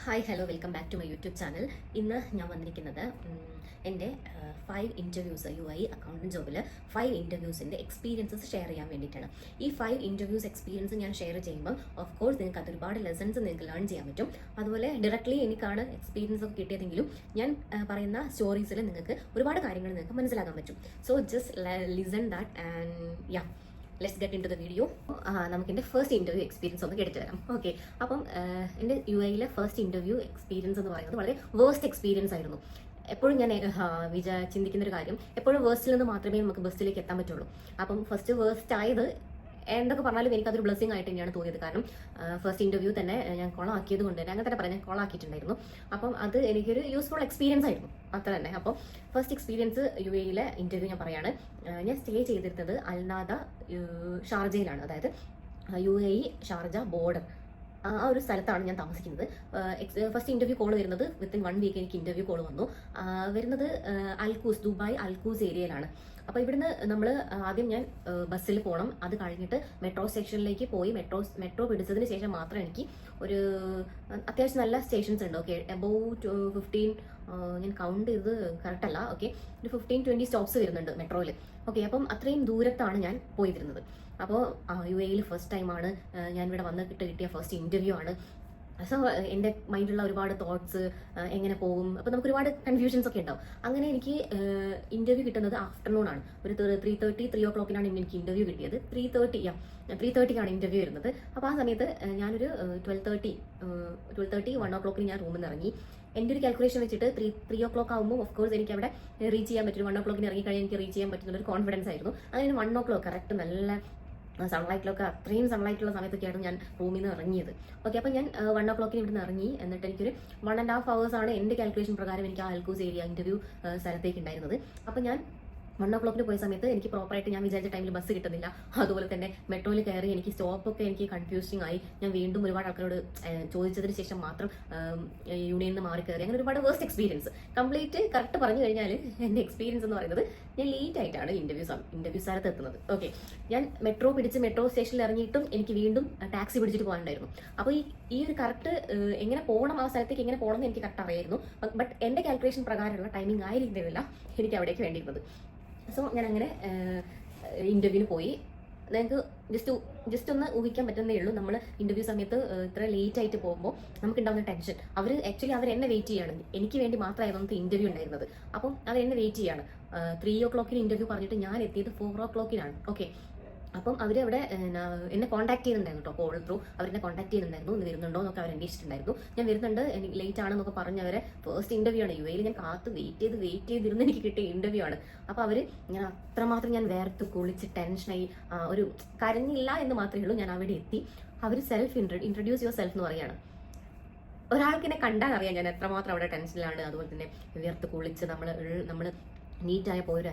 Hi hello welcome back to my YouTube channel. ഇന്ന് ഞാൻ വന്നിരിക്കുന്നത് എൻ്റെ 5 ഇൻ്റർവ്യൂസ് UI അക്കൗണ്ടൻറ്റ് ജോബിൽ 5 ഇൻ്റർവ്യൂസിൻ്റെ എക്സ്പീരിയൻസസ് ഷെയർ ചെയ്യാൻ വേണ്ടിയിട്ടാണ്. ഈ 5 ഇൻ്റർവ്യൂസ് എക്സ്പീരിയൻസ് ഞാൻ ഷെയർ ചെയ്യുമ്പോൾ ഓഫ് കോഴ്സ് നിങ്ങൾക്ക് അത് ഒരുപാട് ലെസൺസ് നിങ്ങൾക്ക് ലേൺ ചെയ്യാൻ പറ്റും. അതുപോലെ ഡയറക്ട്ലി എനിക്കാണ് എക്സ്പീരിയൻസ് ഒക്കെ കിട്ടിയതെങ്കിലും ഞാൻ പറയുന്ന സ്റ്റോറീസിൽ നിങ്ങൾക്ക് ഒരുപാട് കാര്യങ്ങൾ നിങ്ങൾക്ക് മനസ്സിലാക്കാൻ പറ്റും. So just listen that and yeah let's get into the video. നമുക്ക് എൻ്റെ ഫസ്റ്റ് ഇൻ്റർവ്യൂ എക്സ്പീരിയൻസ് ഒന്ന് കേട്ടിട്ട് വരാം. ഓക്കെ, അപ്പം എൻ്റെ UAE ഫസ്റ്റ് ഇൻ്റർവ്യൂ എക്സ്പീരിയൻസ് എന്ന് പറയുന്നത് വളരെ വേസ്റ്റ് എക്സ്പീരിയൻസ് ആയിരുന്നു. എപ്പോഴും ഞാൻ ചിന്തിക്കുന്ന ഒരു കാര്യം, എപ്പോഴും വേസ്റ്റിൽ നിന്ന് മാത്രമേ നമുക്ക് ബെസ്റ്റിലേക്ക് എത്താൻ പറ്റുള്ളൂ. അപ്പം ഫസ്റ്റ് വേസ്റ്റ് ആയത് എന്തൊക്കെ പറഞ്ഞാലും എനിക്കതൊരു ബ്ലെസ്സിങ് ആയിട്ട് തന്നെയാണ് തോന്നിയത്. കാരണം ഫസ്റ്റ് ഇൻ്റർവ്യൂ തന്നെ ഞാൻ കൊളാക്കിയത് കൊണ്ട് തന്നെ അങ്ങനെ തന്നെ പറയാൻ ഞാൻ കൊളാക്കിയിട്ടുണ്ടായിരുന്നു. അപ്പം അത് എനിക്കൊരു യൂസ്ഫുൾ എക്സ്പീരിയൻസ് ആയിരുന്നു അത്ര തന്നെ. അപ്പോൾ ഫസ്റ്റ് എക്സ്പീരിയൻസ് UAE ഇൻ്റർവ്യൂ ഞാൻ പറയാണ്. ഞാൻ സ്റ്റേ ചെയ്തിരുന്നത് അൽനാദ ഷാർജയിലാണ്, അതായത് UAE ഷാർജ ബോർഡർ ആ ഒരു സ്ഥലത്താണ് ഞാൻ താമസിക്കുന്നത്. ഫസ്റ്റ് ഇൻ്റർവ്യൂ കോൾ വരുന്നത് വിത്തിൻ 1 വീക്ക് എനിക്ക് ഇൻ്റർവ്യൂ കോൾ വന്നു. വരുന്നത് ദുബായ് അൽക്കൂസ് ഏരിയയിലാണ്. അപ്പോൾ ഇവിടുന്ന് നമ്മൾ ആദ്യം ഞാൻ ബസ്സിൽ പോകണം. അത് കഴിഞ്ഞിട്ട് മെട്രോ സ്റ്റേഷനിലേക്ക് പോയി മെട്രോ പിടിച്ചതിന് ശേഷം മാത്രം എനിക്ക് ഒരു അത്യാവശ്യം നല്ല സ്റ്റേഷൻസ് ഉണ്ട്. ഓക്കെ, അബൌട്ട് 15 ഞാൻ കൗണ്ട് ചെയ്ത് കറക്റ്റ് അല്ല, ഓക്കെ, ഒരു 15-20 സ്റ്റോപ്സ് വരുന്നുണ്ട് മെട്രോയിൽ. ഓക്കെ, അപ്പം അത്രയും ദൂരത്താണ് ഞാൻ പോയിരുന്നത്. അപ്പോൾ UAE ഫസ്റ്റ് ടൈമാണ് ഞാൻ ഇവിടെ വന്ന് കിട്ടിയ ഫസ്റ്റ് ഇൻ്റർവ്യൂ ആണ്. സോ എൻ്റെ മൈൻഡിലുള്ള ഒരുപാട് തോട്ട്സ് എങ്ങനെ പോകും, അപ്പോൾ നമുക്ക് ഒരുപാട് കൺഫ്യൂഷൻസ് ഒക്കെ ഉണ്ടാവും. അങ്ങനെ എനിക്ക് ഇൻ്റർവ്യൂ കിട്ടുന്നത് ആഫ്റ്റർനൂൺ ആണ്. ഒരു 3 o'clock എനിക്ക് ഇൻ്റർവ്യൂ കിട്ടിയത്. 3:30 ഇൻ്റർവ്യൂ വരുന്നത്. അപ്പോൾ ആ സമയത്ത് ഞാനൊരു 12:30 1 o'clock ഞാൻ റൂമിൽ നിന്ന് ഇറങ്ങി. എൻ്റെ ഒരു കാൽക്കുലേഷൻ വെച്ചിട്ട് 3 o'clock ആകുമ്പോൾ ഓഫ് കോഴ്സ് എനിക്ക് അവിടെ റീച്ച് ചെയ്യാൻ പറ്റും. 1 o'clock ഇറങ്ങി കഴിഞ്ഞാൽ എനിക്ക് റീച്ച് ചെയ്യാൻ പറ്റുന്നൊരു കോൺഫിഡൻസ് ആയിരുന്നു. അങ്ങനെ 1 o'clock കറക്റ്റ് നല്ല സൺലൈറ്റിലൊക്കെ അത്രയും സൺലൈറ്റുള്ള സമയത്തൊക്കെയാണ് ഞാൻ റൂമിൽ നിന്ന് ഇറങ്ങിയത്. ഓക്കെ, അപ്പോൾ ഞാൻ 1 o'clock ഇവിടുന്ന് ഇറങ്ങി. എന്നിട്ട് എനിക്കൊരു 1.5 hours ആണ് എൻ്റെ കാൽക്കുലേഷൻ പ്രകാരം എനിക്ക് ആ അൽക്കൂസ് ഏരിയ ഇൻ്റർവ്യൂ സ്ഥലത്തേക്ക് ഉണ്ടായിരുന്നത്. അപ്പോൾ ഞാൻ 1 o'clock പോയ സമയത്ത് എനിക്ക് പ്രോപ്പറായിട്ട് ഞാൻ വിചാരിച്ച ടൈമിൽ ബസ് കിട്ടുന്നില്ല. അതുപോലെ തന്നെ മെട്രോയിൽ കയറി എനിക്ക് സ്റ്റോപ്പൊക്കെ എനിക്ക് കൺഫ്യൂസിങ് ആയി. ഞാൻ വീണ്ടും ഒരുപാട് ആൾക്കാരോട് ചോദിച്ചതിന് ശേഷം മാത്രം യൂണിയനിൽ നിന്ന് മാറി കയറി. അങ്ങനെ ഒരുപാട് വേസ്റ്റ് എക്സ്പീരിയൻസ്. കംപ്ലീറ്റ് കറക്റ്റ് പറഞ്ഞു കഴിഞ്ഞാൽ എൻ്റെ എക്സ്പീരിയൻസ് എന്ന് പറയുന്നത് ഞാൻ ലേറ്റ് ആയിട്ടാണ് ഇൻ്റർവ്യൂ സ്ഥലത്ത് എത്തുന്നത്. ഓക്കെ, ഞാൻ മെട്രോ സ്റ്റേഷനിൽ ഇറങ്ങിയിട്ടും എനിക്ക് വീണ്ടും ടാക്സി പിടിച്ചിട്ട് പോകാനുണ്ടായിരുന്നു. അപ്പോൾ ഈ ഒരു കറക്റ്റ് എങ്ങനെ പോകണം, ആ സ്ഥലത്തേക്ക് എങ്ങനെ പോകണം എന്ന് എനിക്ക് കറക്റ്റ് അറിയായിരുന്നു. ബട്ട് എൻ്റെ കാൽക്കുലേഷൻ പ്രകാരമുള്ള ടൈമിംഗ് ആയിരിക്കുന്നില്ല എനിക്ക് അവിടേക്ക് വേണ്ടിയിരുന്നത്. സോ ഞാൻ അങ്ങനെ ഇൻ്റർവ്യൂവിന് പോയി. നിങ്ങൾക്ക് ജസ്റ്റ് ഒന്ന് ഊഹിക്കാൻ പറ്റുന്നേ ഉള്ളൂ. നമ്മൾ ഇൻ്റർവ്യൂ സമയത്ത് ഇത്ര ലേറ്റ് ആയിട്ട് പോകുമ്പോൾ നമുക്ക് ഉണ്ടാകുന്ന ടെൻഷൻ. അവർ എന്നെ വെയിറ്റ് ചെയ്യാണ്. എനിക്ക് വേണ്ടി മാത്രമായിരുന്നു നമുക്ക് ഇൻ്റർവ്യൂ ഉണ്ടായിരുന്നത്. അപ്പം അവർ എന്നെ വെയിറ്റ് ചെയ്യാണ്. 3 o'clock ഇൻ്റർവ്യൂ പറഞ്ഞിട്ട് ഞാൻ എത്തിയത് 4 o'clock. ഓക്കെ, അപ്പം അവരവിടെ എന്നെ കോൺടാക്ട് ചെയ്യുന്നുണ്ടായിരുന്നു കേട്ടോ. കോൾ ത്രൂ അവരെന്നെ കോൺടാക്ട് ചെയ്യുന്നുണ്ടായിരുന്നു. ഇന്ന് വരുന്നുണ്ടോ എന്നൊക്കെ അവർ അന്വേഷിച്ചിട്ടുണ്ടായിരുന്നു. ഞാൻ വരുന്നുണ്ട്, എനിക്ക് ലേറ്റ് ആണെന്നൊക്കെ പറഞ്ഞവരെ ഫസ്റ്റ് ഇൻ്റർവ്യൂ ആണ്. UAE ഞാൻ കാത്ത് വെയിറ്റ് ചെയ്തിരുന്ന് എനിക്ക് കിട്ടിയ ഇൻ്റർവ്യൂ ആണ്. അപ്പോൾ അവർ അത്രമാത്രം ഞാൻ വേർത്ത് കുളിച്ച് ടെൻഷനായി, ഒരു കരഞ്ഞില്ല എന്ന് മാത്രമേ ഉള്ളൂ. ഞാൻ അവിടെ എത്തി. അവർ ഇൻട്രൊഡ്യൂസ് യുവർ സെൽഫ് എന്ന് പറയുകയാണ്. ഒരാൾക്ക് എന്നെ കണ്ടാൽ അറിയാം ഞാൻ എത്രമാത്രം അവിടെ ടെൻഷനിലാണ്. അതുപോലെ തന്നെ വേർത്ത് കുളിച്ച് നമ്മൾ നീറ്റായ പോയൊരു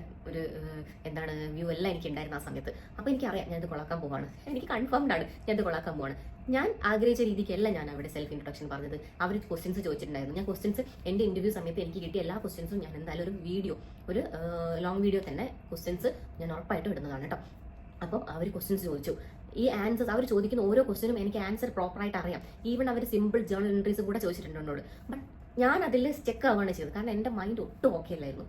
എന്താണ് വ്യൂ എല്ലാം എനിക്ക് ഉണ്ടായിരുന്നു ആ സമയത്ത്. അപ്പോൾ എനിക്കറിയാം ഞാനത് കൊളാക്കാൻ പോവാണ്. എനിക്ക് കൺഫേംഡ് ആണ് ഞാനത് കൊളാക്കാൻ പോവാണ്. ഞാൻ ആഗ്രഹിച്ച രീതിക്കല്ല ഞാൻ അവിടെ സെൽഫ് ഇൻട്രൊഡക്ഷൻ പറഞ്ഞത്. അവർ ക്വസ്റ്റ്യൻസ് ചോദിച്ചിട്ടുണ്ടായിരുന്നു. ഞാൻ ക്വസ്റ്റ്യൻസ് എൻ്റെ ഇൻ്റർവ്യൂ സമയത്ത് എനിക്ക് കിട്ടിയ എല്ലാ ക്വസ്റ്റ്യൻസും ഞാൻ എന്തായാലും ഒരു ലോങ് വീഡിയോ തന്നെ ക്വസ്റ്റ്യൻസ് ഞാൻ ഉറപ്പായിട്ടും ഇടുന്നതാണ് കേട്ടോ. അപ്പം അവർ ക്വസ്റ്റ്യൻസ് ചോദിച്ചു. ഈ ആൻസേഴ്സ് അവർ ചോദിക്കുന്ന ഓരോ ക്വസ്റ്റ്യനും എനിക്ക് ആൻസർ പ്രോപ്പറായിട്ട് അറിയാം. ഈവൻ അവർ സിമ്പിൾ ജേർണൽ എൻട്രീസ് കൂടെ ചോദിച്ചിട്ടുണ്ട് എന്നോട്. ബട്ട് ഞാൻ അതിൽ സ്റ്റെക്ക് ആവുകയാണ് ചെയ്തത്. കാരണം എൻ്റെ മൈൻഡ് ഒട്ടും ഓക്കെ അല്ലായിരുന്നു.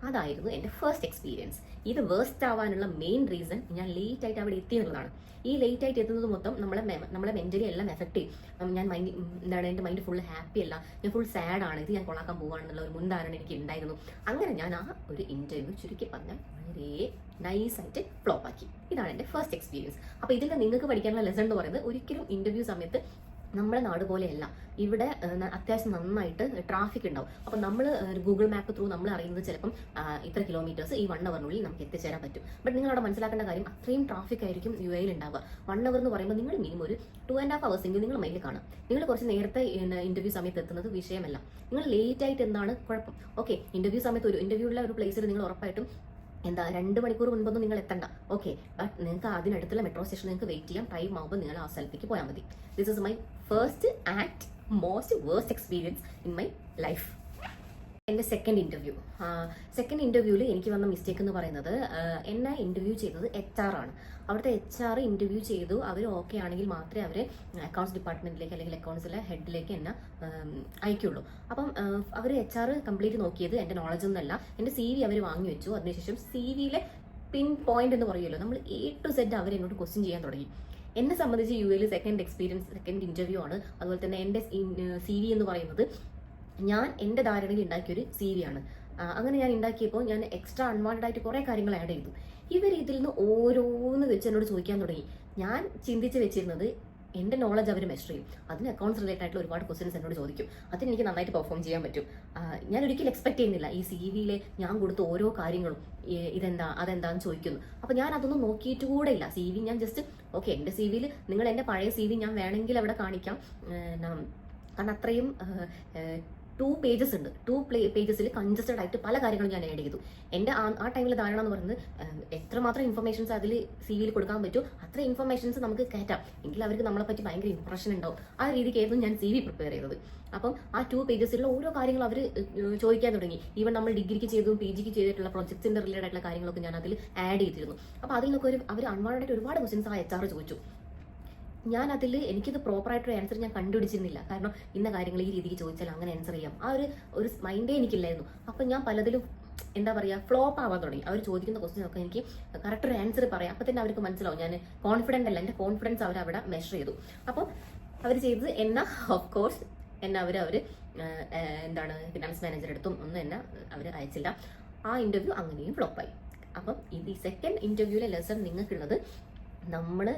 അതായിരുന്നു എൻ്റെ ഫസ്റ്റ് എക്സ്പീരിയൻസ്. ഇത് വേസ്റ്റ് ആവാനുള്ള മെയിൻ റീസൺ ഞാൻ ലേറ്റ് ആയിട്ട് അവിടെ എത്തി എന്നുള്ളതാണ്. ഈ ലേറ്റ് ആയിട്ട് എത്തുന്നത് മൊത്തം നമ്മളെ മെന്റലി എല്ലാം എഫക്ട് ചെയ്യും. ഞാൻ എൻ്റെ മൈൻഡ് ഫുൾ ഹാപ്പി അല്ല, ഞാൻ ഫുൾ സാഡ് ആണ്. ഇത് ഞാൻ കൊളാക്കാൻ പോവാണെന്നുള്ള ഒരു മുൻധാരണ എനിക്ക് ഉണ്ടായിരുന്നു. അങ്ങനെ ഞാൻ ആ ഒരു ഇൻ്റർവ്യൂ ചുരുക്കി പറഞ്ഞാൽ വളരെ നൈസായിട്ട് ഫ്ലോപ്പ് ആക്കി. ഇതാണ് എൻ്റെ ഫസ്റ്റ് എക്സ്പീരിയൻസ്. അപ്പോൾ ഇതിൽ നിങ്ങൾക്ക് പഠിക്കാനുള്ള ലെസൺ എന്ന് പറയുന്നത്, ഒരിക്കലും ഇൻ്റർവ്യൂ സമയത്ത് നമ്മുടെ നാട് പോലെയല്ല. ഇവിടെ അത്യാവശ്യം നന്നായിട്ട് ട്രാഫിക് ഉണ്ടാവും. അപ്പം നമ്മൾ ഗൂഗിൾ മാപ്പ് ത്രൂ നമ്മൾ അറിയുന്നത് ചിലപ്പം ഇത്ര കിലോമീറ്റേഴ്സ് ഈ 1 hour നമുക്ക് എത്തിച്ചേരാൻ പറ്റും. ബട്ട് നിങ്ങൾ അവിടെ മനസ്സിലാക്കേണ്ട കാര്യം, അത്രയും ട്രാഫിക് ആയിരിക്കും UAE ഉണ്ടാവുക. 1 hour എന്ന് പറയുമ്പോൾ നിങ്ങൾ മിനിമം ഒരു 2.5 hours എങ്കിലും നിങ്ങൾ മൈൻഡിൽ കാണാം. നിങ്ങൾ കുറച്ച് നേരത്തെ ഇൻ്റർവ്യൂ സമയത്ത് എത്തുന്നത് വിഷയമല്ല. നിങ്ങൾ ലേറ്റ് ആയിട്ട് എന്താണ് കുഴപ്പം? ഓക്കെ, ഇൻ്റർവ്യൂ സമയത്ത് ഇൻ്റർവ്യൂള്ള ഒരു പ്ലേസിൽ നിങ്ങൾ ഉറപ്പായിട്ടും 2 മണിക്കൂർ മുൻപൊന്നും നിങ്ങൾ എത്തണ്ട. ഓക്കെ, ബട്ട് നിങ്ങൾക്ക് അതിനടുത്തുള്ള മെട്രോ സ്റ്റേഷനിൽ നിങ്ങൾക്ക് വെയിറ്റ് ചെയ്യാം. ടൈം ആകുമ്പോൾ നിങ്ങൾ ആ സ്ഥലത്തേക്ക് പോയാൽ മതി. This is my first and most waste experience in my life. എൻ്റെ സെക്കൻഡ് ഇൻ്റർവ്യൂവിൽ എനിക്ക് വന്ന മിസ്റ്റേക്ക് എന്ന് പറയുന്നത്, എന്നെ ഇൻ്റർവ്യൂ ചെയ്തത് HR ആണ്. അവിടുത്തെ HR ഇൻ്റർവ്യൂ ചെയ്തു, അവർ ഓക്കെ ആണെങ്കിൽ മാത്രമേ അവർ അക്കൗണ്ട്സ് ഡിപ്പാർട്ട്മെൻറ്റിലേക്ക് അല്ലെങ്കിൽ അക്കൗണ്ട്സിലെ ഹെഡിലേക്ക് എന്നെ അയക്കുള്ളൂ. അപ്പം അവർ HR കംപ്ലീറ്റ് നോക്കിയത് എൻ്റെ നോളജ് ഒന്നല്ല, എൻ്റെ CV അവർ വാങ്ങി വെച്ചു. അതിനുശേഷം CV-യിലെ പിൻ പോയിന്റ് എന്ന് പറയുമല്ലോ, നമ്മൾ A to Z അവർ എന്നോട് ക്വസ്റ്റ്യൻ ചെയ്യാൻ തുടങ്ങി. എന്നെ സംബന്ധിച്ച് UAE സെക്കൻഡ് ഇൻ്റർവ്യൂ ആണ്. അതുപോലെ തന്നെ എൻ്റെ CV എന്ന് പറയുന്നത് ഞാൻ എൻ്റെ ധാരണയിൽ ഉണ്ടാക്കിയൊരു CV ആണ്. അങ്ങനെ ഞാൻ ഉണ്ടാക്കിയപ്പോൾ ഞാൻ എക്സ്ട്രാ അൺവാണ്ടഡ് ആയിട്ട് കുറേ കാര്യങ്ങൾ ആഡ് ചെയ്തു. ഇവർ ഇതിൽ നിന്ന് ഓരോന്ന് വെച്ച് എന്നോട് ചോദിക്കാൻ തുടങ്ങി. ഞാൻ ചിന്തിച്ച് വെച്ചിരുന്നത് എൻ്റെ നോളജ് അവർ മെഷർ ചെയ്യും, അതിന് അക്കൗണ്ട്സ് റിലേറ്റഡ് ആയിട്ടുള്ള ഒരുപാട് ക്വസ്റ്റ്യൻസ് എന്നോട് ചോദിക്കും, അതിന് എനിക്ക് നന്നായിട്ട് പെർഫോം ചെയ്യാൻ പറ്റും. ഞാൻ ഒരിക്കലും എക്സ്പെക്ട് ചെയ്യുന്നില്ല ഈ CV-യിലെ ഞാൻ കൊടുത്ത ഓരോ കാര്യങ്ങളും ഇതെന്താ അതെന്താന്ന് ചോദിക്കുന്നു. അപ്പോൾ ഞാൻ അതൊന്നും നോക്കിയിട്ട് കൂടെ ഇല്ല. CV ഞാൻ ജസ്റ്റ് ഓക്കെ, എൻ്റെ CV-യിൽ നിങ്ങൾ എൻ്റെ പഴയ CV ഞാൻ വേണമെങ്കിൽ അവിടെ കാണിക്കാം, കാരണം അത്രയും 2 pages ഉണ്ട്. 2 പേജസിൽ കൺജസ്റ്റഡ് ആയിട്ട് പല കാര്യങ്ങളും ഞാൻ ആഡ് ചെയ്തു. എൻ്റെ ആ ടൈമിൽ ധാരണ എന്ന് പറയുന്നത് എത്രമാത്രം ഇൻഫർമേഷൻസ് അതിൽ CV-യിൽ കൊടുക്കാൻ പറ്റുമോ അത്ര ഇൻഫർമേഷൻസ് നമുക്ക് കയറ്റാം, എങ്കിൽ അവർക്ക് നമ്മളെ പറ്റി ഭയങ്കര ഇംപ്രഷൻ ഉണ്ടാവും. ആ രീതിക്കായിരുന്നു ഞാൻ CV പ്രിപ്പയർ ചെയ്തത്. അപ്പം ആ 2 പേജസിലുള്ള ഓരോ കാര്യങ്ങളും അവർ ചോദിക്കാൻ തുടങ്ങി. ഈവൻ നമ്മൾ ഡിഗ്രിക്ക് ചെയ്തതും PGക്ക് ചെയ്തിട്ടുള്ള പ്രൊജക്ട്സിൻ്റെ റിലേറ്റഡ് ആയിട്ടുള്ള കാര്യങ്ങളൊക്കെ ഞാൻ അതിൽ ആഡ് ചെയ്തിരുന്നു. അപ്പോൾ അതിൽ നിന്നൊക്കെ അവർ അൺവാണ്ടഡ് ഒരുപാട് ക്വസ്റ്റ്യൻസ് ആ HR ചോദിച്ചു. ഞാൻ അതിൽ എനിക്കിത് പ്രോപ്പറായിട്ടൊരു ആൻസർ ഞാൻ കണ്ടുപിടിച്ചിരുന്നില്ല, കാരണം ഇന്ന കാര്യങ്ങൾ ഈ രീതിക്ക് ചോദിച്ചാൽ അങ്ങനെ ആൻസർ ചെയ്യാം, ആ ഒരു മൈൻഡേ എനിക്കില്ലായിരുന്നു. അപ്പം ഞാൻ പലതിലും എന്താ പറയുക ഫ്ലോപ്പ് ആവാൻ തുടങ്ങി. അവർ ചോദിക്കുന്ന ക്വസ്റ്റ്യനൊക്കെ എനിക്ക് കറക്റ്റ് ഒരു ആൻസർ പറയാം. അപ്പം തന്നെ അവർക്ക് മനസ്സിലാവും ഞാൻ കോൺഫിഡൻ്റ് അല്ല, എൻ്റെ കോൺഫിഡൻസ് അവർ അവിടെ മെഷർ ചെയ്തു. അപ്പോൾ അവർ ചെയ്തത് എന്നെ ഓഫ് കോഴ്സ് അവർ എന്താണ് ഫിനാൻസ് മാനേജർ എടുത്തും ഒന്നും എന്നെ അവർ അയച്ചില്ല. ആ ഇൻ്റർവ്യൂ അങ്ങനെയും ഫ്ലോപ്പായി. അപ്പം ഈ സെക്കൻഡ് ഇൻ്റർവ്യൂവിലെ ലെസൺ നിങ്ങൾക്കുള്ളത്, നമ്മൾ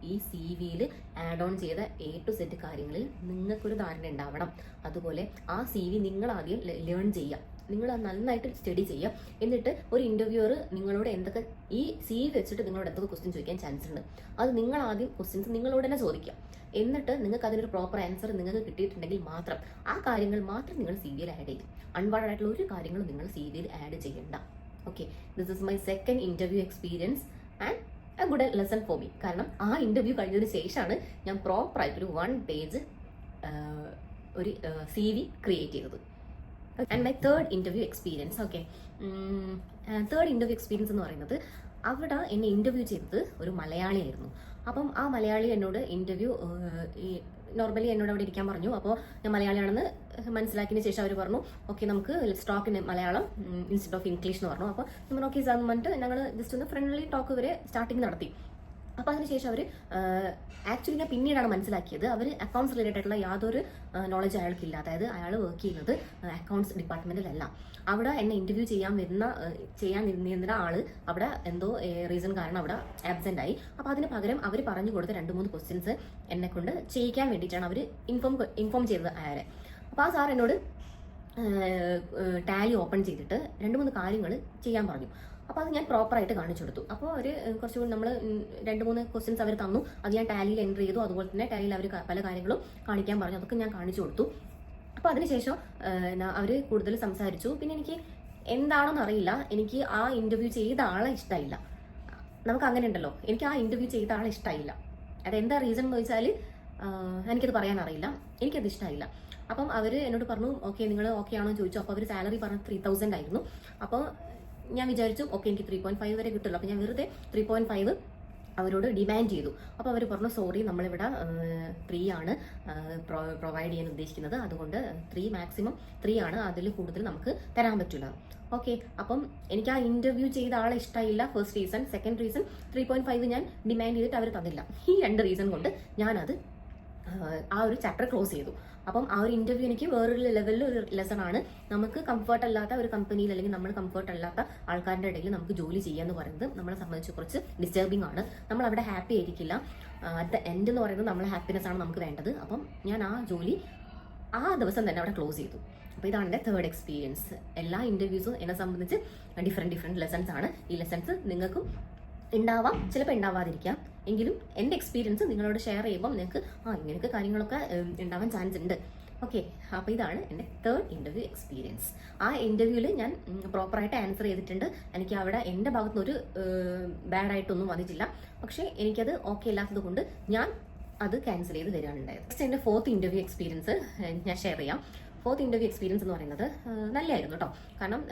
ഈ CV-യിൽ ആഡ് ഓൺ ചെയ്ത A to Z കാര്യങ്ങളിൽ നിങ്ങൾക്കൊരു ധാരണ ഉണ്ടാവണം. അതുപോലെ ആ CV നിങ്ങൾ ആദ്യം ലേൺ ചെയ്യുക, നിങ്ങൾ നന്നായിട്ട് സ്റ്റഡി ചെയ്യുക. എന്നിട്ട് ഒരു ഇൻ്റർവ്യൂവർ നിങ്ങളോട് എന്തൊക്കെ ഈ CV വെച്ചിട്ട് നിങ്ങളോട് എന്തൊക്കെ ക്വസ്റ്റ്യൻ ചോദിക്കാൻ ചാൻസ് ഉണ്ട്, അത് നിങ്ങൾ ആദ്യം ക്വസ്റ്റ്യൻസ് നിങ്ങളോട് തന്നെ ചോദിക്കുക. എന്നിട്ട് നിങ്ങൾക്ക് അതിനൊരു പ്രോപ്പർ ആൻസർ നിങ്ങൾക്ക് കിട്ടിയിട്ടുണ്ടെങ്കിൽ മാത്രം ആ കാര്യങ്ങൾ മാത്രം നിങ്ങൾ CV-യിൽ ആഡ് ചെയ്യും. അൺവാണ്ടഡ് ആയിട്ടുള്ള ഒരു കാര്യങ്ങളും നിങ്ങൾ CV-യിൽ ആഡ് ചെയ്യണ്ട. Okay, this is my second interview experience and a good lesson for me. കാരണം ആ ഇൻ്റർവ്യൂ കഴിഞ്ഞതിന് ശേഷമാണ് ഞാൻ പ്രോപ്പറായിട്ടൊരു 1 page ഒരു CV ക്രിയേറ്റ് ചെയ്തത്. And my third interview experience. Okay, third interview experience എന്ന് പറയുന്നത്, അവിടെ എന്നെ ഇൻ്റർവ്യൂ ചെയ്തത് ഒരു മലയാളിയായിരുന്നു. അപ്പം ആ മലയാളി എന്നോട് ഇൻ്റർവ്യൂ നോർമലി എന്നോട് അവിടെ ഇരിക്കാൻ പറഞ്ഞു. അപ്പോൾ ഞാൻ മലയാളിയാണെന്ന് മനസ്സിലാക്കിയതിന് ശേഷം അവർ പറഞ്ഞു ഓക്കെ നമുക്ക് stock in Malayalam instead of English എന്ന് പറഞ്ഞു. അപ്പോൾ നമ്മൾ ഓക്കെ സാർ എന്ന് പറഞ്ഞിട്ട് ഞങ്ങൾ ജസ്റ്റ് ഒന്ന് ഫ്രണ്ട്ലി ടോക്ക് വരെ സ്റ്റാർട്ടിങ് നടത്തി. അപ്പോൾ അതിനുശേഷം അവർ ആക്ച്വലി ഞാൻ പിന്നീടാണ് മനസ്സിലാക്കിയത് അവർ അക്കൗണ്ട്സ് റിലേറ്റഡ് ആയിട്ടുള്ള യാതൊരു നോളജ് അയാൾക്കില്ല. അതായത് അയാൾ വർക്ക് ചെയ്യുന്നത് അക്കൗണ്ട്സ് ഡിപ്പാർട്ട്മെൻറ്റിലല്ല. അവിടെ എന്നെ ഇൻ്റർവ്യൂ ചെയ്യാൻ നിന്നിരുന്ന ആൾ അവിടെ എന്തോ റീസൺ കാരണം അവിടെ ആബ്സെൻ്റ് ആയി. അപ്പോൾ അതിന് പകരം അവർ പറഞ്ഞു കൊടുത്ത 2-3 ക്വസ്റ്റ്യൻസ് എന്നെ കൊണ്ട് ചെയ്യിക്കാൻ വേണ്ടിയിട്ടാണ് അവർ ഇൻഫോം ചെയ്തത് അയാളെ. അപ്പോൾ ആ സാർ എന്നോട് ടാലി ഓപ്പൺ ചെയ്തിട്ട് 2-3 കാര്യങ്ങൾ ചെയ്യാൻ പറഞ്ഞു. അപ്പോൾ അത് ഞാൻ പ്രോപ്പറായിട്ട് കാണിച്ചു കൊടുത്തു. അപ്പോൾ അവർ കുറച്ചുകൂടി നമ്മൾ 2-3 ക്വസ്റ്റ്യൻസ് അവർ തന്നു, അത് ഞാൻ ടാലിയിൽ എൻ്റർ ചെയ്തു. അതുപോലെ തന്നെ ടാലിയിൽ അവർ പല കാര്യങ്ങളും കാണിക്കാൻ പറഞ്ഞു, അതൊക്കെ ഞാൻ കാണിച്ചു കൊടുത്തു. അപ്പോൾ അതിനുശേഷം അവർ കൂടുതൽ സംസാരിച്ചു. പിന്നെ എനിക്ക് എന്താണെന്ന് അറിയില്ല, എനിക്ക് ആ ഇൻ്റർവ്യൂ ചെയ്ത ആളെ ഇഷ്ടമായില്ല. നമുക്ക് അങ്ങനെ ഉണ്ടല്ലോ, എനിക്ക് ആ ഇൻ്റർവ്യൂ ചെയ്ത ആളെ ഇഷ്ടമായില്ല. അതെന്താ റീസൺ എന്ന് ചോദിച്ചാൽ എനിക്കത് പറയാൻ അറിയില്ല, എനിക്കത് ഇഷ്ടമായില്ല. അപ്പം അവർ എന്നോട് പറഞ്ഞു ഓക്കെ നിങ്ങൾ ഓക്കെ ആണോ എന്ന് ചോദിച്ചു. അപ്പോൾ അവർ സാലറി പറഞ്ഞത് 3000 ആയിരുന്നു. അപ്പോൾ ഞാൻ വിചാരിച്ചു ഓക്കെ എനിക്ക് 3.5 വരെ കിട്ടുള്ളൂ. അപ്പോൾ ഞാൻ വെറുതെ 3.5 അവരോട് ഡിമാൻഡ് ചെയ്തു. അപ്പോൾ അവർ പറഞ്ഞു സോറി നമ്മളിവിടെ 3 ആണ് പ്രൊവൈഡ് ചെയ്യാൻ ഉദ്ദേശിക്കുന്നത്, അതുകൊണ്ട് 3 മാക്സിമം 3 ആണ്, അതിൽ കൂടുതൽ നമുക്ക് തരാൻ പറ്റില്ല. ഓക്കെ, അപ്പം എനിക്ക് ആ ഇൻ്റർവ്യൂ ചെയ്ത ആളെ ഇഷ്ടമായില്ല, ഫസ്റ്റ് റീസൺ. സെക്കൻഡ് റീസൺ 3.5 ഞാൻ ഡിമാൻഡ് ചെയ്തിട്ട് അവർ തന്നില്ല. ഈ 2 റീസൺ കൊണ്ട് ഞാനത് ആ ഒരു ചാപ്റ്റർ ക്ലോസ് ചെയ്തു. അപ്പം ആ ഒരു ഇൻ്റർവ്യൂ എനിക്ക് വേറൊരു ലെവലിൽ ഒരു ലെസൺ ആണ്. നമുക്ക് കംഫർട്ട് അല്ലാത്ത ഒരു കമ്പനിയിൽ അല്ലെങ്കിൽ നമ്മൾ കംഫർട്ട് അല്ലാത്ത ആൾക്കാരുടെ ഇടയിൽ നമുക്ക് ജോലി ചെയ്യുക എന്ന് പറയുന്നത് നമ്മളെ സംബന്ധിച്ച് കുറച്ച് ഡിസ്റ്റർബിംഗ് ആണ്. നമ്മൾ അവിടെ ഹാപ്പി ആയിരിക്കില്ല. അറ്റ് ദ എൻഡ് എന്ന് പറയുന്നത് നമ്മളെ ഹാപ്പിനെസ് ആണ് നമുക്ക് വേണ്ടത്. അപ്പം ഞാൻ ആ ജോലി ആ ദിവസം തന്നെ അവിടെ ക്ലോസ് ചെയ്തു. അപ്പോൾ ഇതാണ് എൻ്റെ തേർഡ് എക്സ്പീരിയൻസ്. എല്ലാ ഇൻ്റർവ്യൂസും എന്നെ സംബന്ധിച്ച് ഡിഫറെൻറ്റ് ലെസൺസ് ആണ്. ഈ ലെസൺസ് നിങ്ങൾക്കും ഉണ്ടാവാം, ചിലപ്പോൾ ഉണ്ടാവാതിരിക്കാം. എങ്കിലും എൻ്റെ എക്സ്പീരിയൻസ് നിങ്ങളോട് ഷെയർ ചെയ്യുമ്പോൾ നിങ്ങൾക്ക് ഇങ്ങനെയൊക്കെ കാര്യങ്ങളൊക്കെ ഉണ്ടാവാൻ ചാൻസ് ഉണ്ട്. ഓക്കെ, അപ്പോൾ ഇതാണ് എൻ്റെ തേർഡ് ഇൻ്റർവ്യൂ എക്സ്പീരിയൻസ്. ആ ഇൻ്റർവ്യൂവിൽ ഞാൻ പ്രോപ്പറായിട്ട് ആൻസർ ചെയ്തിട്ടുണ്ട്. എനിക്ക് അവിടെ എൻ്റെ ഭാഗത്തുനിന്നൊരു ബാഡായിട്ടൊന്നും വന്നിട്ടില്ല. പക്ഷേ എനിക്കത് ഓക്കെ അല്ലാത്തത് കൊണ്ട് ഞാൻ അത് ക്യാൻസൽ ചെയ്ത് തരികയാണ് ഉണ്ടായത്. നെക്സ്റ്റ് എൻ്റെ ഫോർത്ത് ഇൻ്റർവ്യൂ എക്സ്പീരിയൻസ് ഞാൻ ഷെയർ ചെയ്യാം. ഫോർത്ത് ഇൻ്റർവ്യൂ എക്സ്പീരിയൻസ് എന്ന് പറയുന്നത് നല്ലതായിരുന്നു കേട്ടോ. കാരണം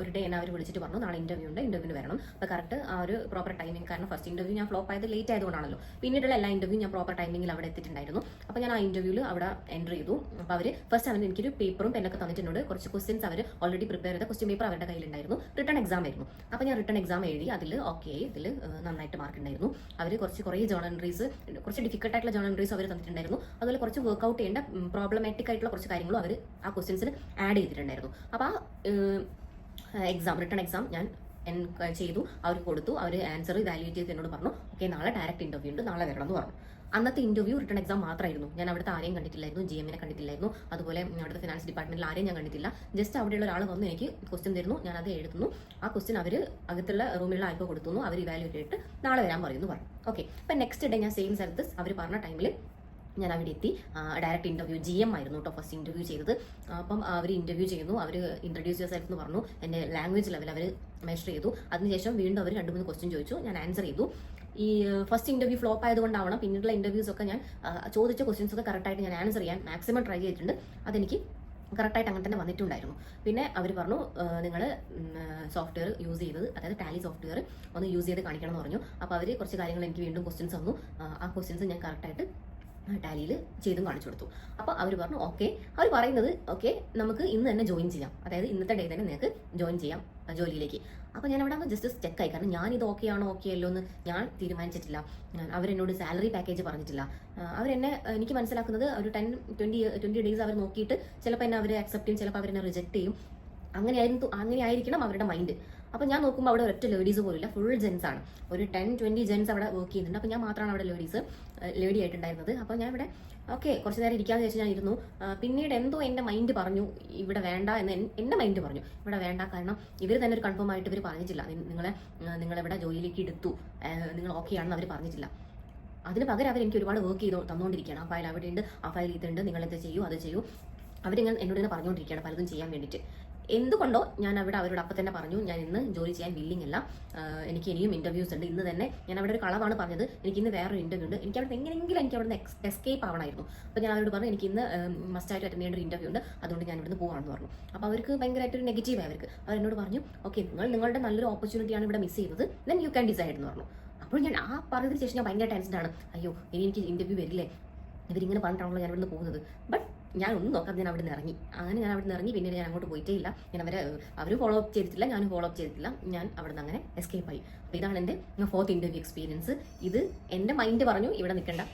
ഒരു ഡേ എന്നെ അവർ വിളിച്ചിട്ട് പറഞ്ഞു നാളെ ഇൻ്റർവ്യൂ ഉണ്ട്, ഇൻ്റർവ്യൂവിന് വരണം. അപ്പോൾ കറക്റ്റ് ആ ഒരു പ്രോപ്പർ ടൈമിംഗ്, കാരണം ഫസ്റ്റ് ഇൻ്റർവ്യൂ ഞാൻ ഫ്ലോപ്പ് ആയത് ലേറ്റ് ആയതുകൊണ്ടാണല്ലോ. പിന്നീടുള്ള എല്ലാ ഇൻ്റർവ്യൂ ഞാൻ പ്രോപ്പർ ടൈമിംഗിൽ അവിടെ എത്തിയിട്ടുണ്ടായിരുന്നു. അപ്പോൾ ഞാൻ ആ ഇൻ്റർവ്യൂവിൽ അവിടെ എൻ്റർ ചെയ്തു. അപ്പോൾ അവർ ഫസ്റ്റ് ആണ് എനിക്കൊരു പേപ്പറും പെന്നൊക്കെ തന്നിട്ടുണ്ട്. കുറച്ച് ക്വസ്റ്റ്യൻസ് അവർ ഓൾറെഡി പ്രിപ്പയർ ചെയ്ത ക്വസ്റ്റ്യൻ പേപ്പർ അവരുടെ കയ്യിലുണ്ടായിരുന്നു. റിട്ടേൺ എക്സാം ആയിരുന്നു. അപ്പോൾ ഞാൻ റിട്ടേൺ എക്സാം എഴുതി. അതിൽ ഓക്കെ, ഇതിൽ നന്നായിട്ട് മാർക്ക് ഉണ്ടായിരുന്നു. അവർ കുറേ ജേർണൽ എൻട്രീസ്, കുറച്ച് ഡിഫിക്കൽട്ട് ആയിട്ടുള്ള ജേർണൽ എൻട്രീസ് അവർ തന്നിട്ടുണ്ടായിരുന്നു. അതുപോലെ കുറച്ച് വർക്ക്ഔട്ട് ചെയ്യേണ്ട പ്രോബ്ലമാറ്റിക് ആയിട്ടുള്ള കുറച്ച് കാര്യങ്ങളും അവർ ആ ക്വസ്റ്റ്യൻസിൽ ആഡ് ചെയ്തിട്ടുണ്ടായിരുന്നു. അപ്പോൾ ആ റിട്ടേൺ എക്സാം ഞാൻ ചെയ്തു, അവർക്ക് കൊടുത്തു. അവർ ആൻസർ വാല്യൂറ്റ് ചെയ്ത് എന്നോട് പറഞ്ഞു ഓക്കെ നാളെ ഡയറക്റ്റ് ഇൻ്റർവ്യൂ ഉണ്ട്, നാളെ വരണം എന്ന് പറഞ്ഞു. അന്നത്തെ ഇൻ്റർവ്യൂ റിട്ടേൺ എക്സാം മാത്രമായിരുന്നു. ഞാൻ അവിടുത്തെ ആരെയും കണ്ടിട്ടില്ലായിരുന്നു, GM-നെ കണ്ടിട്ടില്ലായിരുന്നു, അതുപോലെ അവിടുത്തെ ഫിനാൻസ് ഡിപ്പാർട്ട്മെന്റിൽ ആരെയും ഞാൻ കണ്ടിട്ടില്ല. ജസ്റ്റ് അവിടെയുള്ള ഒരാൾ വന്ന് എനിക്ക് ക്വസ്റ്റ്യൻ തരുന്നു, ഞാൻ അത് എഴുതുന്നു. ആ ക്വസ്റ്റ്യൻ അവർ അകത്തുള്ള റൂമിലുള്ള ആൾക്ക് കൊടുത്തുന്നു. അവർ ഇവാലുവേറ്റ് ചെയ്തിട്ട് നാളെ വരാൻ പറഞ്ഞു. ഓക്കെ, അപ്പം നെക്സ്റ്റ് ഡേ ഞാൻ സെയിം സ്ഥലത്ത് അവർ പറഞ്ഞ ടൈമിൽ ഞാൻ അവിടെ എത്തി. ഡയറക്റ്റ് ഇൻ്റർവ്യൂ GM ആയിരുന്നു കേട്ടോ ഫസ്റ്റ് ഇൻ്റർവ്യൂ ചെയ്തത്. അപ്പം അവർ ഇൻ്റർവ്യൂ ചെയ്യുന്നു. അവർ ഇൻട്രൊഡ്യൂസ് യുവർ സെൽഫ് എന്ന് പറഞ്ഞു. എൻ്റെ ലാംഗ്വേജ് ലെവൽ അവർ മെഷർ ചെയ്തു. അതിനുശേഷം വീണ്ടും അവർ 2-3 ക്വസ്റ്റ്യൻ ചോദിച്ചു. ഞാൻ ആൻസർ ചെയ്തു. ഈ ഫസ്റ്റ് ഇൻ്റർവ്യൂ ഫ്ലോപ്പ് ആയതുകൊണ്ടാവണം പിന്നീടുള്ള ഇൻ്റർവ്യൂസ് ഒക്കെ ഞാൻ ചോദിച്ച ക്വസ്റ്റ്യൻസ് ഒക്കെ കറക്റ്റായിട്ട് ഞാൻ ആൻസർ ചെയ്യാൻ മാക്സിമം ട്രൈ ചെയ്തിട്ടുണ്ട്. അതെനിക്ക് കറക്റ്റായിട്ട് അങ്ങനെ തന്നെ വന്നിട്ടുണ്ടായിരുന്നു. പിന്നെ അവർ പറഞ്ഞു നിങ്ങൾ സോഫ്റ്റ്വെയർ യൂസ് ചെയ്തത്, അതായത് ടാലി സോഫ്റ്റ്വെയർ ഒന്ന് യൂസ് ചെയ്ത് കാണിക്കണം എന്ന് പറഞ്ഞു. അപ്പോൾ അവർ കുറച്ച് കാര്യങ്ങൾ എനിക്ക് വീണ്ടും ക്വസ്റ്റ്യൻസ് തന്നു. ആ ക്വസ്റ്റ്യൻസ് ഞാൻ കറക്റ്റായിട്ട് ടാലിയിൽ ചെയ്തും കാണിച്ചു കൊടുത്തു. അപ്പോൾ അവർ പറഞ്ഞു ഓക്കെ, അവർ പറയുന്നത് ഓക്കെ നമുക്ക് ഇന്ന് തന്നെ ജോയിൻ ചെയ്യാം, അതായത് ഇന്നത്തെ ഡേ തന്നെ നിങ്ങൾക്ക് ജോയിൻ ചെയ്യാം ജോലിയിലേക്ക്. അപ്പോൾ ഞാൻ അവിടെ ജസ്റ്റ് സ്റ്റെക്കായി. കാരണം ഞാനിത് ഓക്കെ ആണോ ഓക്കെ അല്ലോ എന്ന് ഞാൻ തീരുമാനിച്ചിട്ടില്ല. അവരെന്നോട് സാലറി പാക്കേജ് പറഞ്ഞിട്ടില്ല. എനിക്ക് മനസ്സിലാക്കുന്നത് ഒരു 10-20 ഡേയ്സ് അവർ നോക്കിയിട്ട് ചിലപ്പോൾ എന്നെ അവർ അക്സെപ്റ്റ് ചെയ്യും, ചിലപ്പോൾ അവരെന്നെ റിജക്ട് ചെയ്യും. അങ്ങനെ ആയിരിക്കണം അവരുടെ മൈൻഡ്. അപ്പോൾ ഞാൻ നോക്കുമ്പോൾ അവിടെ ഒരൊറ്റ ലേഡീസ് പോലില്ല, ഫുൾ ജെൻസ് ആണ്. ഒരു 10-20 ജെൻസ് അവിടെ വർക്ക് ചെയ്യുന്നുണ്ട്. അപ്പോൾ ഞാൻ മാത്രമാണ് അവിടെ ലേഡി ആയിട്ടുണ്ടായിരുന്നത്. അപ്പോൾ ഞാൻ ഇവിടെ ഓക്കെ കുറച്ച് നേരം ഇരിക്കാമെന്ന് വെച്ചാൽ ഞാൻ ഇരുന്നു. പിന്നീട് എന്തോ എൻ്റെ മൈൻഡ് പറഞ്ഞു ഇവിടെ വേണ്ട എന്ന്. എൻ്റെ മൈൻഡ് പറഞ്ഞു ഇവിടെ വേണ്ട, കാരണം ഇവർ തന്നെ ഒരു കൺഫേം ആയിട്ട് ഇവർ പറഞ്ഞിട്ടില്ല നിങ്ങളെവിടെ ജോലിയിലേക്ക് എടുത്തു, നിങ്ങൾ ഓക്കെ ആണെന്ന് അവർ പറഞ്ഞിട്ടില്ല. അതിന് പകരം അവർ എനിക്ക് ഒരുപാട് വർക്ക് തന്നുകൊണ്ടിരിക്കുകയാണ്. ആ ഫയൽ അവിടെ ഉണ്ട്, ആ ഫയൽ ഇതുണ്ട്, നിങ്ങളെന്ത് ചെയ്യൂ അത് ചെയ്യൂ. അവരിങ്ങനെ എന്നോട് തന്നെ പറഞ്ഞുകൊണ്ടിരിക്കുകയാണ് പലതും ചെയ്യാൻ വേണ്ടിയിട്ട്. എന്തുകൊണ്ടോ ഞാൻ അവിടെ അവരോട് അപ്പം തന്നെ പറഞ്ഞു ഞാൻ ഇന്ന് ജോലി ചെയ്യാൻ വില്ലിങ് അല്ല, എനിക്ക് ഇനിയും ഇൻ്റർവ്യൂസ് ഉണ്ട്. ഇന്ന് തന്നെ ഞാൻ അവിടെ ഒരു കളവാണ് പറഞ്ഞത്, എനിക്ക് ഇന്ന് വേറൊരു ഇൻ്റർവ്യൂ ഉണ്ട്, എനിക്ക് അവിടെ എങ്ങനെയെങ്കിലും എനിക്ക് അവിടെ നിന്ന് എസ്കേപ്പ് ആവണമായിരുന്നു. അപ്പോൾ ഞാൻ അവരോട് പറഞ്ഞു എനിക്ക് ഇന്ന് മസ്റ്റായിട്ട് അറ്റൻഡ് ചെയ്യേണ്ട ഒരു ഇൻ്റർവ്യൂ ഉണ്ട്, അതുകൊണ്ട് ഞാൻ ഇവിടുന്ന് പോകാമെന്ന് പറഞ്ഞു. അപ്പോൾ അവർക്ക് ഭയങ്കരമായിട്ടൊരു നെഗറ്റീവ് അവരെന്നോട് പറഞ്ഞു ഓക്കെ നിങ്ങളുടെ നല്ലൊരു ഓപ്പർച്യൂണിറ്റിയാണ് ഇവിടെ മിസ് ചെയ്തത്, ദെൻ യു ക്യാൻ ഡിസൈഡ് എന്ന് പറഞ്ഞു. അപ്പോൾ ഞാൻ ആ പറഞ്ഞതിന് ശേഷം ഞാൻ ഭയങ്കര ടെൻഷനാണ്. അയ്യോ ഇനി എനിക്ക് ഇൻ്റർവ്യൂ വരില്ലേ, ഇവരിങ്ങനെ പറഞ്ഞിട്ടാണല്ലോ ഞാൻ ഇവിടുന്ന് പോകുന്നത്. ബട്ട് ഞാൻ ഒന്നും നോക്കാതെ ഞാൻ അവിടെ നിന്ന് ഇറങ്ങി. അങ്ങനെ ഞാൻ അവിടെ നിന്ന് ഇറങ്ങി. പിന്നീട് ഞാൻ അങ്ങോട്ട് പോയിട്ടേ ഇല്ല. ഞാൻ അവർ ഫോളോ അപ്പ് ചെയ്തിട്ടില്ല, ഞാനും ഫോളോ അപ്പ് ചെയ്തിട്ടില്ല. ഞാൻ അവിടെ നിന്ന് അങ്ങനെ എസ്കേപ്പ് ആയി. അപ്പോൾ ഇതാണ് എൻ്റെ ഫോർത്ത് ഇൻ്റർവ്യൂ എക്സ്പീരിയൻസ്. ഇത് എൻ്റെ മൈൻഡ് പറഞ്ഞു ഇവിടെ നിൽക്കേണ്ട,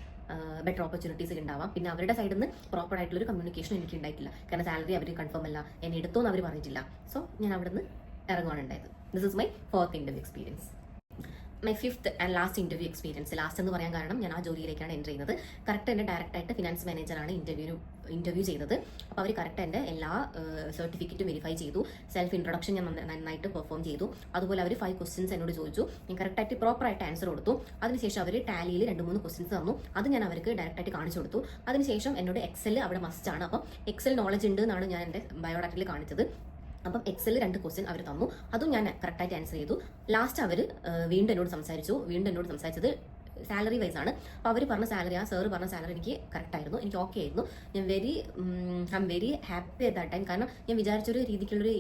ബെറ്റർ ഓപ്പർച്യൂണിറ്റീസ് ഉണ്ടാവാം. പിന്നെ അവരുടെ സൈഡിൽ നിന്ന് പ്രോപ്പർ ആയിട്ടുള്ളൊരു കമ്മ്യൂണിക്കേഷൻ എനിക്ക് ഉണ്ടായിട്ടില്ല. കാരണം സാലറി അവർ കൺഫേം അല്ല, എന്നെ എടുത്തോന്ന് അവർ പറഞ്ഞിട്ടില്ല. സോ ഞാൻ അവിടെ നിന്ന് ഇറങ്ങുകയാണ് ഉണ്ടായത്. This is my fourth interview experience. My fifth and last interview experience. Last എന്ന് പറയാൻ കാരണം ഞാൻ ആ ജോലിയിലേക്കാണ് എൻ്റർ ചെയ്യുന്നത്. കറക്റ്റ് എൻ്റെ ഡയറക്റ്റായിട്ട് ഫിനാൻസ് മാനേജറാണ് ഇൻ്റർവ്യൂ ചെയ്തത്. അപ്പോൾ അവർ കറക്റ്റ് എൻ്റെ എല്ലാ സർട്ടിഫിക്കറ്റും വെരിഫൈ ചെയ്തു. സെൽഫ് ഇൻട്രൊഡക്ഷൻ ഞാൻ നന്നായിട്ട് പെർഫോം ചെയ്തു. അതുപോലെ അവർ 5 ക്വസ്റ്റ്യൻസ് എന്നോട് ചോദിച്ചു. ഞാൻ കറക്റ്റായിട്ട് പ്രോപ്പറായിട്ട് ആൻസർ കൊടുത്തു. അതിനുശേഷം അവർ ടാലിയിൽ 2-3 ക്വസ്റ്റ്യൻസ് തന്നു. അത് ഞാൻ അവർക്ക് ഡയറക്റ്റായിട്ട് കാണിച്ചു കൊടുത്തു. അതിനുശേഷം എന്നോട് എക്സൽ അവിടെ മസ്റ്റാണ്. അപ്പം എക്സൽ നോളജ് ഉണ്ട് എന്നാണ് ഞാൻ എൻ്റെ ബയോഡാറ്റയിൽ കാണിച്ചത്. അപ്പം എക്സൽ 2 ക്വസ്റ്റ്യൻ അവർ തന്നു. അതും ഞാൻ കറക്റ്റായിട്ട് ആൻസർ ചെയ്തു. ലാസ്റ്റ് അവർ വീണ്ടും എന്നോട് സംസാരിച്ചത് സാലറി വൈസ് ആണ്. അപ്പോൾ അവർ പറഞ്ഞ സാലറി, ആ സാറ് പറഞ്ഞ സാലറി എനിക്ക് കറക്റ്റ് ആയിരുന്നു, എനിക്ക് ഓക്കെ ആയിരുന്നു. I am very happy at that time. കാരണം ഞാൻ വിചാരിച്ചൊരു രീതിക്കുള്ളൊരു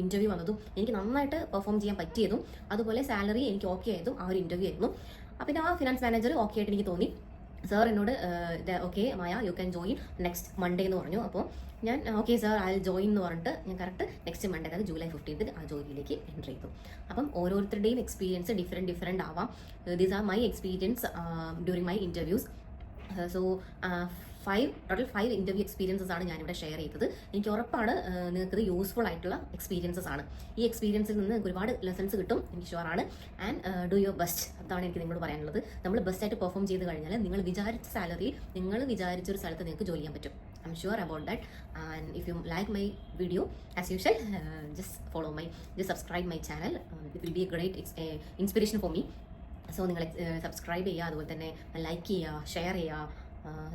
ഇൻ്റർവ്യൂ വന്നതും എനിക്ക് നന്നായിട്ട് പെർഫോം ചെയ്യാൻ പറ്റിയതും അതുപോലെ സാലറി എനിക്ക് ഓക്കെ ആയതും ആ ഒരു ഇൻ്റർവ്യൂ ആയിരുന്നു. അപ്പം പിന്നെ ആ ഫിനാൻസ് മാനേജർ ഓക്കെ ആയിട്ട് എനിക്ക് തോന്നി. സാർ എന്നോട് okay Maya you can join next Monday എന്ന് പറഞ്ഞു. അപ്പോൾ ഞാൻ okay sir I will join എന്ന് പറഞ്ഞിട്ട് ഞാൻ കറക്റ്റ് നെക്സ്റ്റ് മൺഡേ, അതായത് ജൂലൈ 15 ആ ജോലിയിലേക്ക് എൻ്റർ ചെയ്തു. അപ്പം ഓരോരുത്തരുടെയും എക്സ്പീരിയൻസ് ഡിഫറെൻറ്റ് ആവാം. These are my experience during my interviews. So total 5 interview experiences ആണ് ഞാനിവിടെ ഷെയർ ചെയ്തത്. എനിക്ക് ഉറപ്പാണ് നിങ്ങൾക്കിത് യൂസ്ഫുൾ ആയിട്ടുള്ള എക്സ്പീരിയൻസസ് ആണ്. ഈ എക്സ്പീരിയൻസിൽ നിന്ന് നിങ്ങൾക്ക് ഒരുപാട് ലെസൺസ് കിട്ടും, എനിക്ക് ഷുവറാണ്. ആൻഡ് ഡു യുവർ ബെസ്റ്റ്, അതാണ് എനിക്ക് നിങ്ങളോട് പറയാനുള്ളത്. നമ്മൾ ബെസ്റ്റായിട്ട് പെർഫോം ചെയ്ത് കഴിഞ്ഞാൽ നിങ്ങൾ വിചാരിച്ച സാലറി, നിങ്ങൾ വിചാരിച്ചൊരു സ്ഥലത്ത് നിങ്ങൾക്ക് ജോലി ചെയ്യാൻ പറ്റും. I am sure about that. And if you like my video as usual, just subscribe my channel. It will be a great inspiration for me. So നിങ്ങൾ സബ്സ്ക്രൈബ് ചെയ്യുക, അതുപോലെ തന്നെ ലൈക്ക് ചെയ്യുക, ഷെയർ ചെയ്യുക.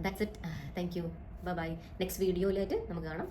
That's it. Thank you. Bye bye. Next വീഡിയോയിലായിട്ട് നമുക്ക് കാണാം.